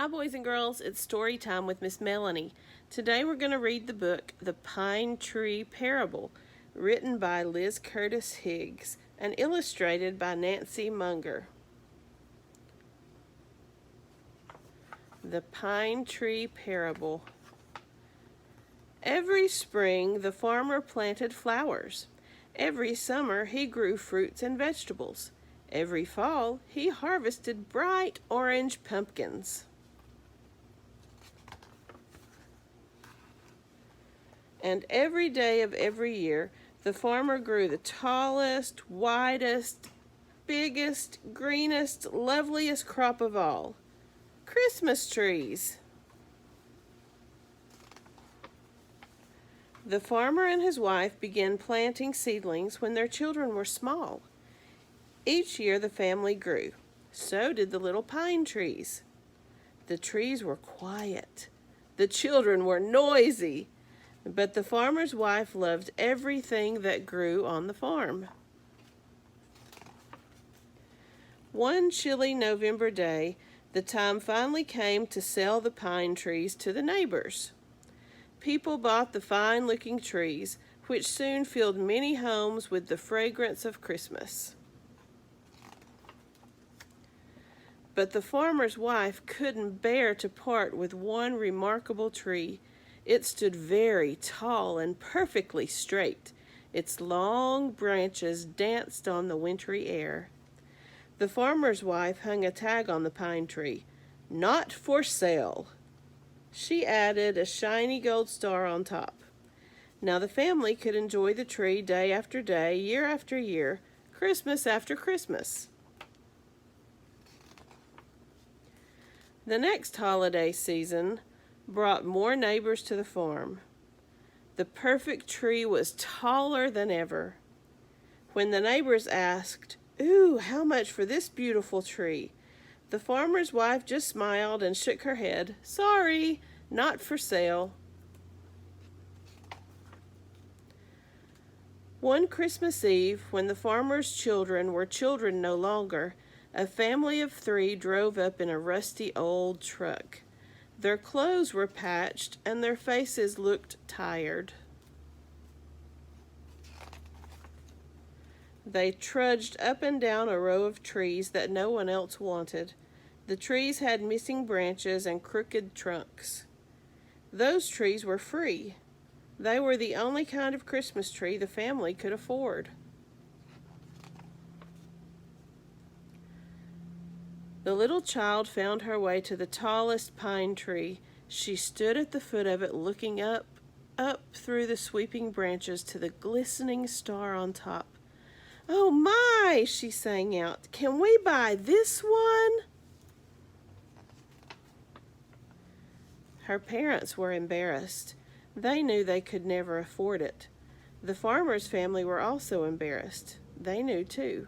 Hi boys and girls, it's story time with Miss Melanie. Today we're going to read the book The Pine Tree Parable, written by Liz Curtis Higgs and illustrated by Nancy Munger. The Pine Tree Parable. Every spring the farmer planted flowers. Every summer he grew fruits and vegetables. Every fall he harvested bright orange pumpkins. And every day of every year, the farmer grew the tallest, widest, biggest, greenest, loveliest crop of all, Christmas trees. The farmer and his wife began planting seedlings when their children were small. Each year the family grew. So did the little pine trees. The trees were quiet. The children were noisy. But the farmer's wife loved everything that grew on the farm. One chilly November day, the time finally came to sell the pine trees to the neighbors. People bought the fine-looking trees, which soon filled many homes with the fragrance of Christmas. But the farmer's wife couldn't bear to part with one remarkable tree. It stood very tall and perfectly straight. Its long branches danced on the wintry air. The farmer's wife hung a tag on the pine tree, "Not for sale." She added a shiny gold star on top. Now the family could enjoy the tree day after day, year after year, Christmas after Christmas. The next holiday season brought more neighbors to the farm. The perfect tree was taller than ever. When the neighbors asked, "Ooh, how much for this beautiful tree?" the farmer's wife just smiled and shook her head. "Sorry, not for sale." One Christmas Eve, when the farmer's children were children no longer, a family of 3 drove up in a rusty old truck. Their clothes were patched and their faces looked tired. They trudged up and down a row of trees that no one else wanted. The trees had missing branches and crooked trunks. Those trees were free. They were the only kind of Christmas tree the family could afford. The little child found her way to the tallest pine tree. She stood at the foot of it, looking up through the sweeping branches to the glistening star on top. "Oh my," she sang out, "can we buy this one?" Her parents were embarrassed. They knew they could never afford it. The farmer's family were also embarrassed. They knew too.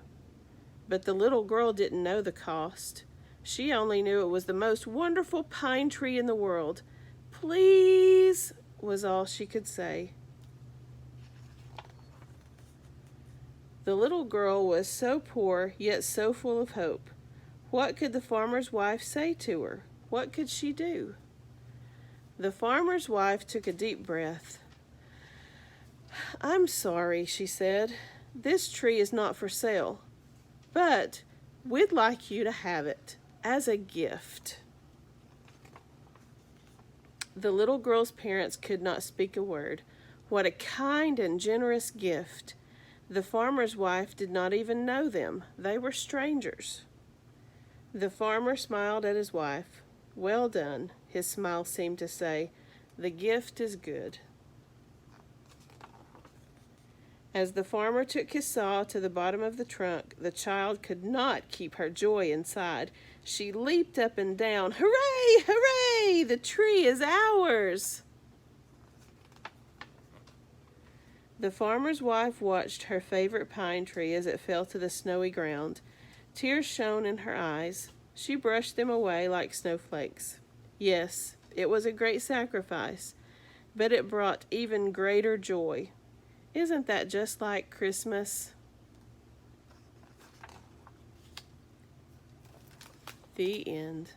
But the little girl didn't know the cost. She only knew it was the most wonderful pine tree in the world. "Please," was all she could say. The little girl was so poor, yet so full of hope. What could the farmer's wife say to her? What could she do? The farmer's wife took a deep breath. "I'm sorry," she said. "This tree is not for sale, but we'd like you to have it as a gift." The little girl's parents could not speak a word. What a kind and generous gift. The farmer's wife did not even know them. They were strangers. The farmer smiled at his wife. "Well done," his smile seemed to say. "The gift is good." As the farmer took his saw to the bottom of the trunk, the child could not keep her joy inside. She leaped up and down. "Hooray! Hooray! The tree is ours!" The farmer's wife watched her favorite pine tree as it fell to the snowy ground. Tears shone in her eyes. She brushed them away like snowflakes. Yes, it was a great sacrifice, but it brought even greater joy. Isn't that just like Christmas? The end.